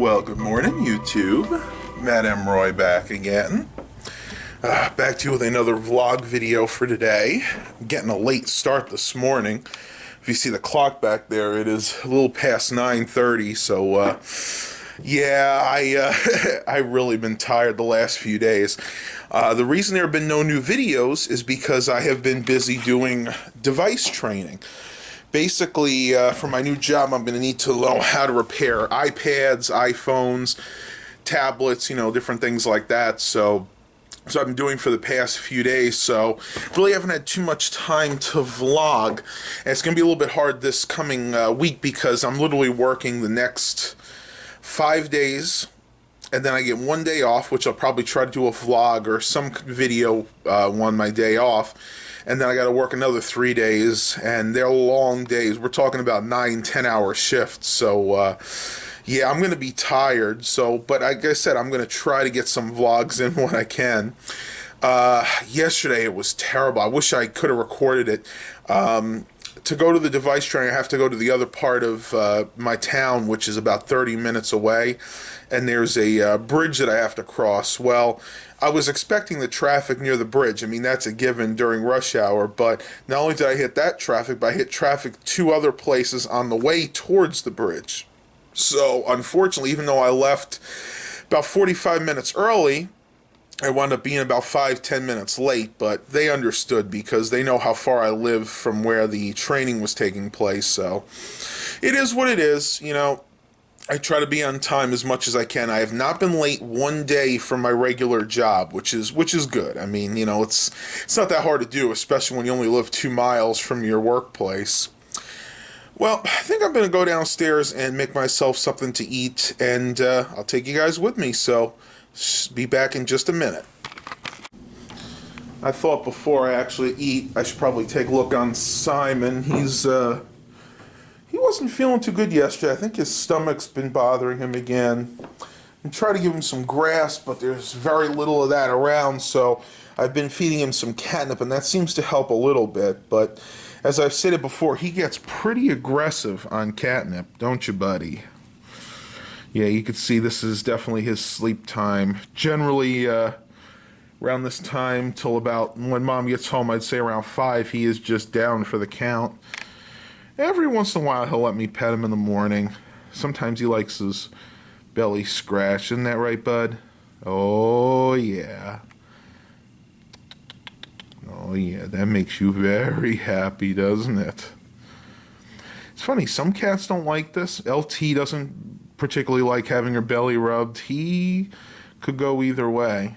Well, good morning, YouTube. Matt M. Roy back again. Back to you with another vlog video for today. I'm getting a late start this morning. If you see the clock back there, it is a little past 9:30, so yeah, I really been tired the last few days. The reason there have been no new videos is because I have been busy doing device training. Basically, for my new job, I'm going to need to know how to repair iPads, iPhones, tablets, different things like that. So I've been doing for the past few days. So really haven't had too much time to vlog. And it's going to be a little bit hard this coming week because I'm literally working the next 5 days. And then I get 1 day off, which I'll probably try to do a vlog or some video on my day off. And then I got to work another 3 days, and they're long days. We're talking about 9-10 hour shifts. So, yeah, I'm going to be tired. So, but like I said, I'm going to try to get some vlogs in when I can. Yesterday it was terrible. I wish I could have recorded it. To go to the device training, I have to go to the other part of my town, which is about 30 minutes away. And there's a bridge that I have to cross. Well, I was expecting the traffic near the bridge. I mean, that's a given during rush hour. But not only did I hit that traffic, but I hit traffic 2 other places on the way towards the bridge. So, unfortunately, even though I left about 45 minutes early, I wound up being about 5-10 minutes late, but they understood because they know how far I live from where the training was taking place. So it is what it is. I try to be on time as much as I can. I have not been late 1 day from my regular job, which is good. I mean, it's not that hard to do, especially when you only live 2 miles from your workplace. Well, I think I'm going to go downstairs and make myself something to eat, and I'll take you guys with me. So be back in just a minute. I thought before I actually eat, I should probably take a look on Simon. He wasn't feeling too good yesterday. I think his stomach's been bothering him again. I try to give him some grass, but there's very little of that around, so I've been feeding him some catnip, and that seems to help a little bit. But as I've said before, he gets pretty aggressive on catnip, don't you, buddy? Yeah, you can see this is definitely his sleep time. Generally, around this time till about when Mom gets home, I'd say around 5, he is just down for the count. Every once in a while, he'll let me pet him in the morning. Sometimes he likes his belly scratched. Isn't that right, bud? Oh, yeah. Oh, yeah, that makes you very happy, doesn't it? It's funny, some cats don't like this. LT doesn't particularly like having her belly rubbed. He could go either way.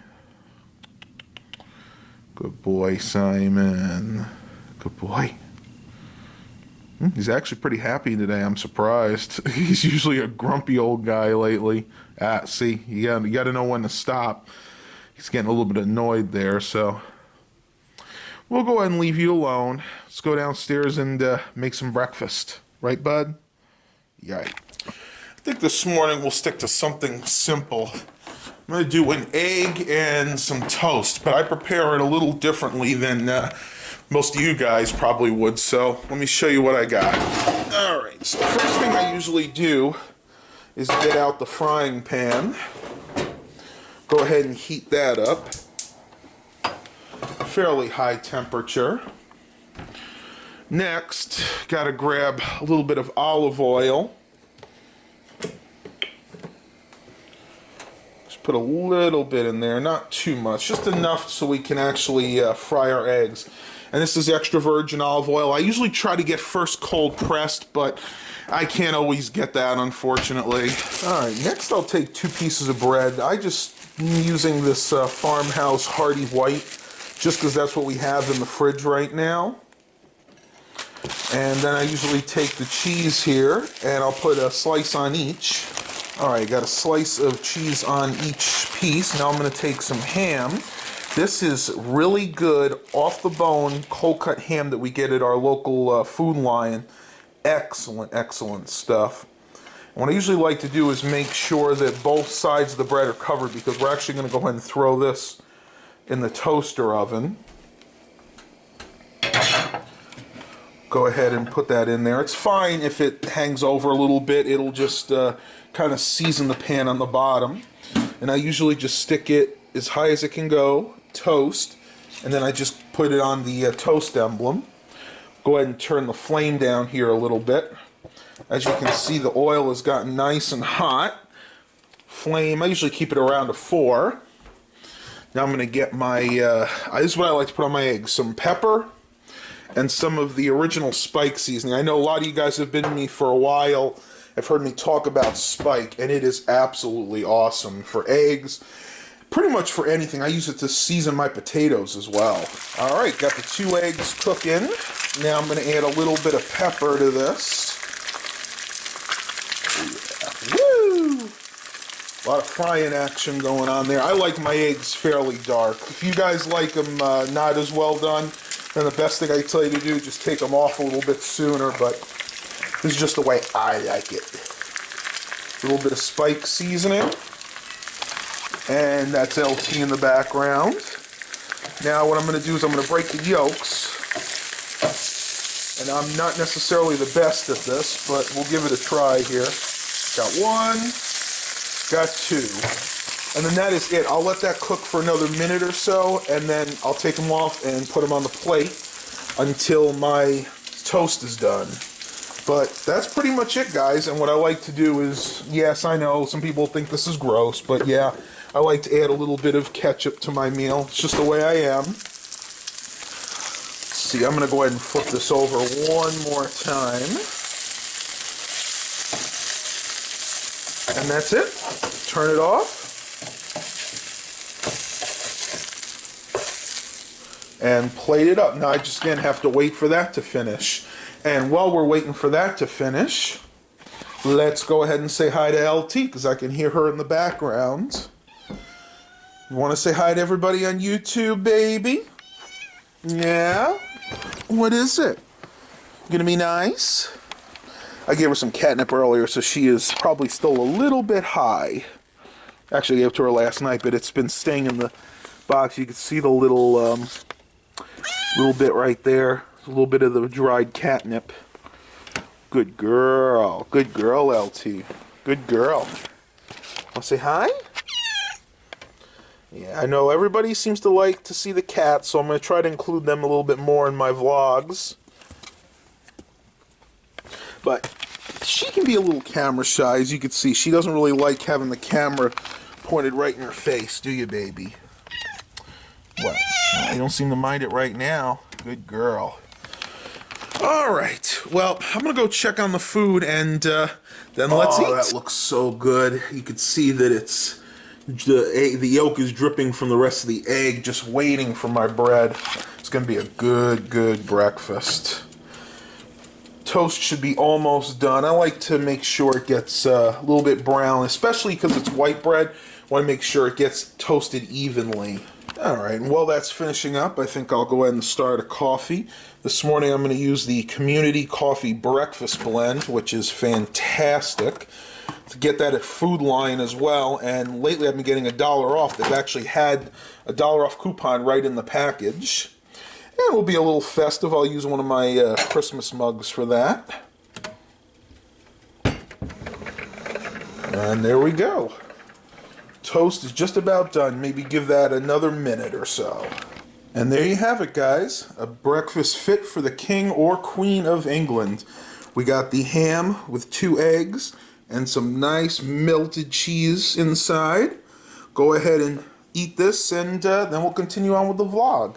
Good boy, Simon. Good boy. He's actually pretty happy today. I'm surprised. He's usually a grumpy old guy lately. See, you got to know when to stop. He's getting a little bit annoyed there, so we'll go ahead and leave you alone. Let's go downstairs and make some breakfast. Right, bud? Yeah. I think this morning we'll stick to something simple. I'm going to do an egg and some toast, but I prepare it a little differently than most of you guys probably would, so let me show you what I got. Alright, so the first thing I usually do is get out the frying pan. Go ahead and heat that up. Fairly high temperature. Next, got to grab a little bit of olive oil. Just put a little bit in there, not too much, just enough so we can actually fry our eggs. And this is extra virgin olive oil. I usually try to get first cold pressed, but I can't always get that, unfortunately. Alright, next I'll take 2 pieces of bread. I just am using this Farmhouse Hearty White, just because that's what we have in the fridge right now. And then I usually take the cheese here, and I'll put a slice on each. Alright, got a slice of cheese on each piece. Now I'm going to take some ham. This is really good, off-the-bone, cold-cut ham that we get at our local Food Lion. Excellent, excellent stuff. And what I usually like to do is make sure that both sides of the bread are covered, because we're actually going to go ahead and throw this in the toaster oven. Go ahead and put that in there. It's fine if it hangs over a little bit. It'll just kind of season the pan on the bottom. And I usually just stick it as high as it can go, toast, and then I just put it on the toast emblem. Go ahead and turn the flame down here a little bit. As you can see, the oil has gotten nice and hot. Flame, I usually keep it around a 4. Now I'm going to get my, this is what I like to put on my eggs, some pepper and some of the original Spike seasoning. I know a lot of you guys have been with me for a while. Have heard me talk about Spike, and it is absolutely awesome for eggs. Pretty much for anything. I use it to season my potatoes as well. Alright, got the 2 eggs cooking. Now I'm going to add a little bit of pepper to this. Yeah. Woo! A lot of frying action going on there. I like my eggs fairly dark. If you guys like them not as well done, then the best thing I tell you to do is just take them off a little bit sooner, but this is just the way I like it. A little bit of Spike seasoning. And that's LT in the background. Now what I'm going to do is I'm going to break the yolks. And I'm not necessarily the best at this, but we'll give it a try here. Got 1, got 2. And then that is it. I'll let that cook for another minute or so, and then I'll take them off and put them on the plate until my toast is done. But that's pretty much it, guys. And what I like to do is, yes, I know some people think this is gross, but yeah, I like to add a little bit of ketchup to my meal. It's just the way I am. Let's see, I'm going to go ahead and flip this over one more time. And that's it. Turn it off. And plate it up. Now I just again have to wait for that to finish. And while we're waiting for that to finish, let's go ahead and say hi to LT, because I can hear her in the background. You want to say hi to everybody on YouTube, baby? Yeah? What is it? Gonna be nice? I gave her some catnip earlier, so she is probably still a little bit high. Actually, I gave it to her last night, but it's been staying in the box. You can see the little bit right there. A little bit of the dried catnip. Good girl. Good girl, LT. Good girl. Want to say hi? Yeah, I know everybody seems to like to see the cats, so I'm going to try to include them a little bit more in my vlogs. But she can be a little camera shy, as you can see. She doesn't really like having the camera pointed right in her face, do you, baby? What? You don't seem to mind it right now. Good girl. Alright, well, I'm going to go check on the food and then let's eat. Oh, that looks so good. You can see that it's the yolk is dripping from the rest of the egg, just waiting for my bread. It's going to be a good breakfast. Toast should be almost done. I like to make sure it gets a little bit brown, especially because it's white bread. I want to make sure it gets toasted evenly. Alright, and while that's finishing up, I think I'll go ahead and start a coffee. This morning I'm going to use the Community Coffee Breakfast Blend, which is fantastic. To get that at Food Lion as well, and lately I've been getting $1 off. They've actually had $1 off coupon right in the package. And it will be a little festive. I'll use one of my Christmas mugs for that. And there we go. Toast is just about done. Maybe give that another minute or so. And there you have it, guys. A breakfast fit for the King or Queen of England. We got the ham with 2 eggs and some nice melted cheese inside. Go ahead and eat this, and then we'll continue on with the vlog.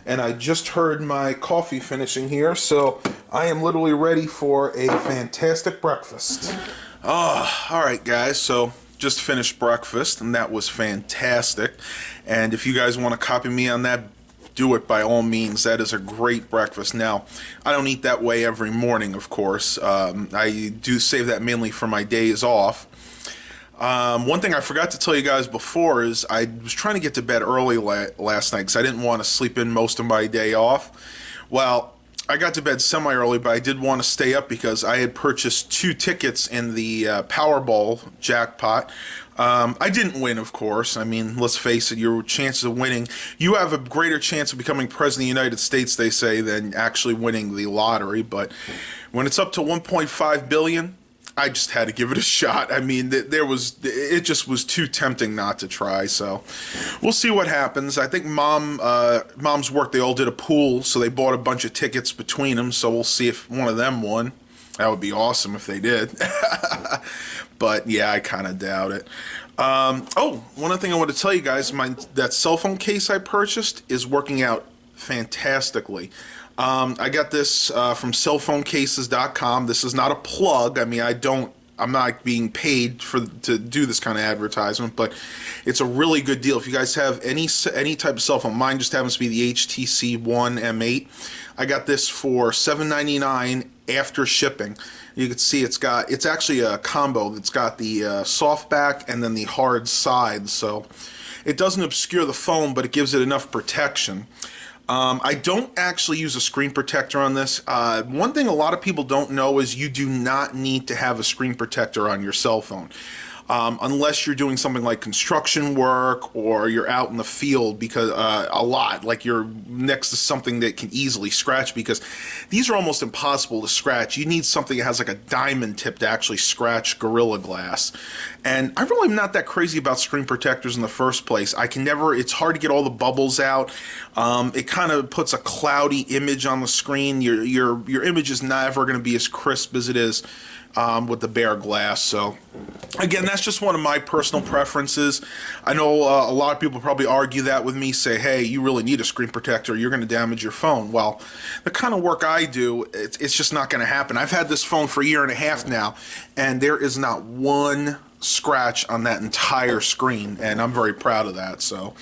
And I just heard my coffee finishing here, so I am literally ready for a fantastic breakfast. Oh, alright guys, so just finished breakfast, and that was fantastic. And if you guys want to copy me on that, do it by all means. That is a great breakfast. Now, I don't eat that way every morning, of course. I do save that mainly for my days off. One thing I forgot to tell you guys before is I was trying to get to bed early last night because I didn't want to sleep in most of my day off. Well, I got to bed semi-early, but I did want to stay up because I had purchased 2 tickets in the Powerball jackpot. I didn't win, of course. I mean, let's face it, your chances of winning, you have a greater chance of becoming president of the United States, they say, than actually winning the lottery. But when it's up to 1.5 billion, I just had to give it a shot. I mean, it just was too tempting not to try. So we'll see what happens. I think mom's work, they all did a pool, so they bought a bunch of tickets between them. So we'll see if one of them won. That would be awesome if they did. But yeah, I kind of doubt it. One other thing I want to tell you guys, that cell phone case I purchased is working out fantastically. I got this from cellphonecases.com. This is not a plug. I mean, I'm not being paid to do this kind of advertisement, but it's a really good deal. If you guys have any type of cell phone, mine just happens to be the HTC One M8. I got this for $7.99 after shipping. You can see it's actually a combo that's got the soft back and then the hard side, so it doesn't obscure the phone, but it gives it enough protection. I don't actually use a screen protector on this. One thing a lot of people don't know is you do not need to have a screen protector on your cell phone. Unless you're doing something like construction work or you're out in the field, because a lot, like you're next to something that can easily scratch, because these are almost impossible to scratch. You need something that has like a diamond tip to actually scratch Gorilla Glass. And I really am not that crazy about screen protectors in the first place. It's hard to get all the bubbles out. It kind of puts a cloudy image on the screen. Your image is never going to be as crisp as it is with the bare glass. So again, that's just one of my personal preferences. I know a lot of people probably argue that with me, say, hey, you really need a screen protector, you're going to damage your phone. Well, the kind of work I do, it's just not going to happen. I've had this phone for a year and a half now, and there is not one scratch on that entire screen, and I'm very proud of that. So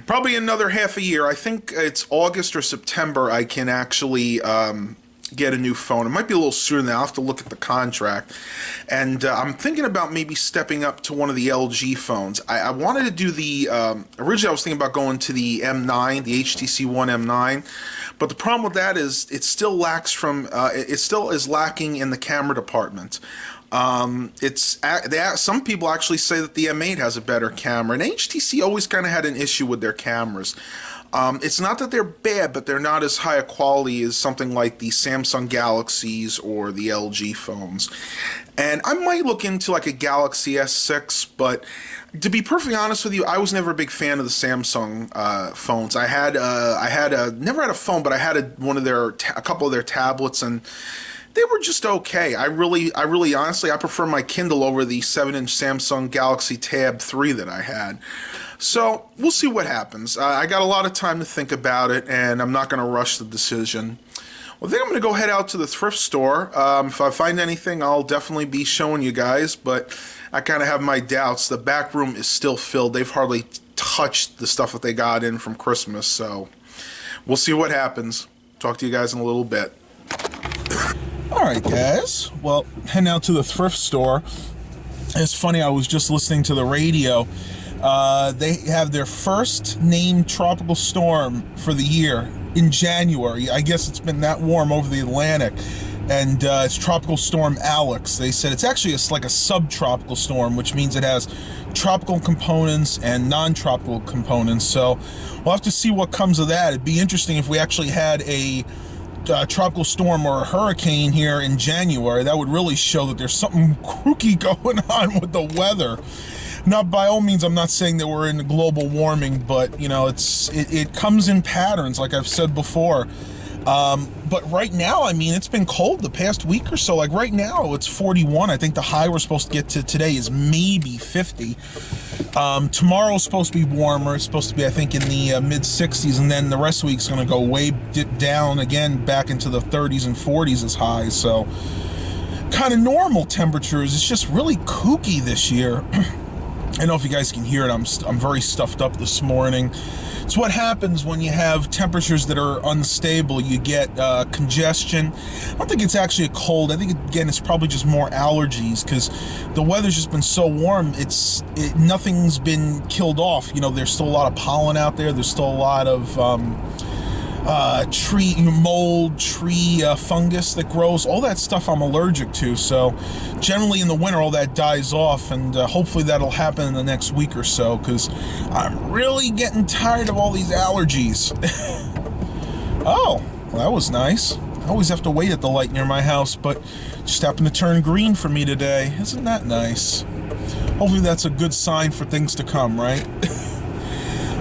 probably another half a year. I think it's August or September I can actually get a new phone. It might be a little sooner than I'll have to look at the contract. And I'm thinking about maybe stepping up to one of the LG phones. I wanted to do the, originally I was thinking about going to the M9, the HTC One M9, but the problem with that is it still it still is lacking in the camera department. Some people actually say that the M8 has a better camera, and HTC always kind of had an issue with their cameras. It's not that they're bad, but they're not as high a quality as something like the Samsung Galaxies or the LG phones. And I might look into like a Galaxy S6, but to be perfectly honest with you, I was never a big fan of the Samsung phones. I never had a phone, but I had a couple of their tablets, and they were just okay. I really honestly, I prefer my Kindle over the 7-inch Samsung Galaxy Tab 3 that I had. So we'll see what happens. I got a lot of time to think about it, and I'm not going to rush the decision. Well, I think I'm going to go head out to the thrift store. If I find anything, I'll definitely be showing you guys, but I kind of have my doubts. The back room is still filled. They've hardly touched the stuff that they got in from Christmas, so we'll see what happens. Talk to you guys in a little bit. Alright guys, well, heading out to the thrift store. It's funny, I was just listening to the radio. They have their first named tropical storm for the year in January. I guess it's been that warm over the Atlantic. And it's Tropical Storm Alex. They said it's actually like a subtropical storm, which means it has tropical components and non-tropical components. So we'll have to see what comes of that. It'd be interesting if we actually had a tropical storm or a hurricane here in January. That would really show that there's something kooky going on with the weather. Now, by all means, I'm not saying that we're in global warming, but you know, it comes in patterns, like I've said before. But right now, I mean, it's been cold the past week or so. Like right now, it's 41. I think the high we're supposed to get to today is maybe 50. Tomorrow's supposed to be warmer. It's supposed to be, I think, in the mid-60s, and then the rest of the week's going to go way down again, back into the 30s and 40s as highs. So, kind of normal temperatures. It's just really kooky this year. I don't know if you guys can hear it. I'm very stuffed up this morning. It's what happens when you have temperatures that are unstable. You get congestion. I don't think it's actually a cold. I think, again, it's probably just more allergies, because the weather's just been so warm. Nothing's been killed off. You know, there's still a lot of pollen out there. There's still a lot of tree mold, tree fungus that grows. All that stuff I'm allergic to, so generally in the winter all that dies off, and hopefully that'll happen in the next week or so, because I'm really getting tired of all these allergies. Oh, well, that was nice. I always have to wait at the light near my house, but just happened to turn green for me today. Isn't that nice? Hopefully that's a good sign for things to come, right?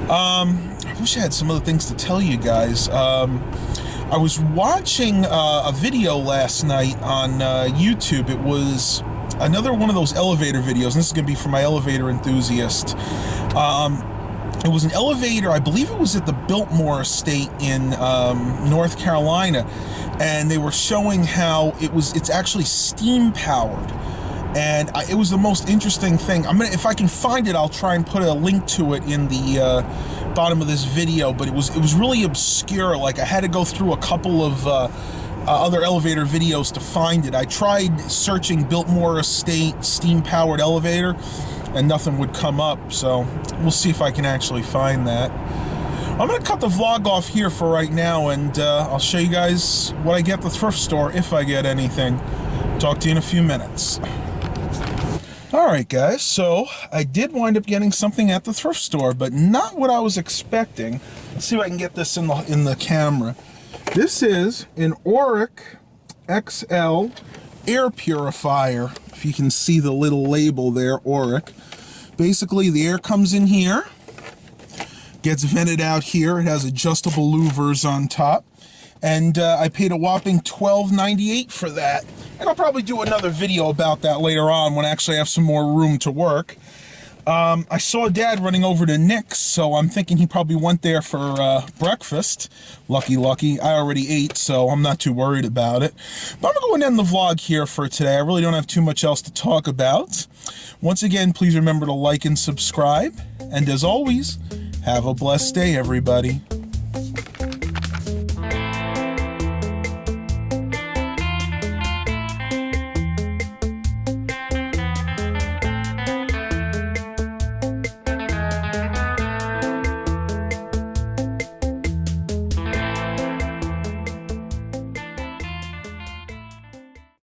I wish I had some other things to tell you guys. I was watching a video last night on YouTube. It was another one of those elevator videos, and this is going to be for my elevator enthusiast. It was an elevator, I believe it was at the Biltmore estate in North Carolina, and they were showing how it's actually steam powered. And it was the most interesting thing. If I can find it, I'll try and put a link to it in the bottom of this video. But it was really obscure. Like, I had to go through a couple of other elevator videos to find it. I tried searching Biltmore Estate steam-powered elevator, and nothing would come up. So we'll see if I can actually find that. I'm gonna cut the vlog off here for right now, and I'll show you guys what I get at the thrift store, if I get anything. Talk to you in a few minutes. Alright guys, so I did wind up getting something at the thrift store, but not what I was expecting. Let's see if I can get this in the camera. This is an Auric XL air purifier. If you can see the little label there, Auric. Basically, the air comes in here, gets vented out here. It has adjustable louvers on top. And I paid a whopping $12.98 for that. And I'll probably do another video about that later on when I actually have some more room to work. I saw Dad running over to Nick's, so I'm thinking he probably went there for breakfast. Lucky. I already ate, so I'm not too worried about it. But I'm going to end the vlog here for today. I really don't have too much else to talk about. Once again, please remember to like and subscribe. And as always, have a blessed day, everybody.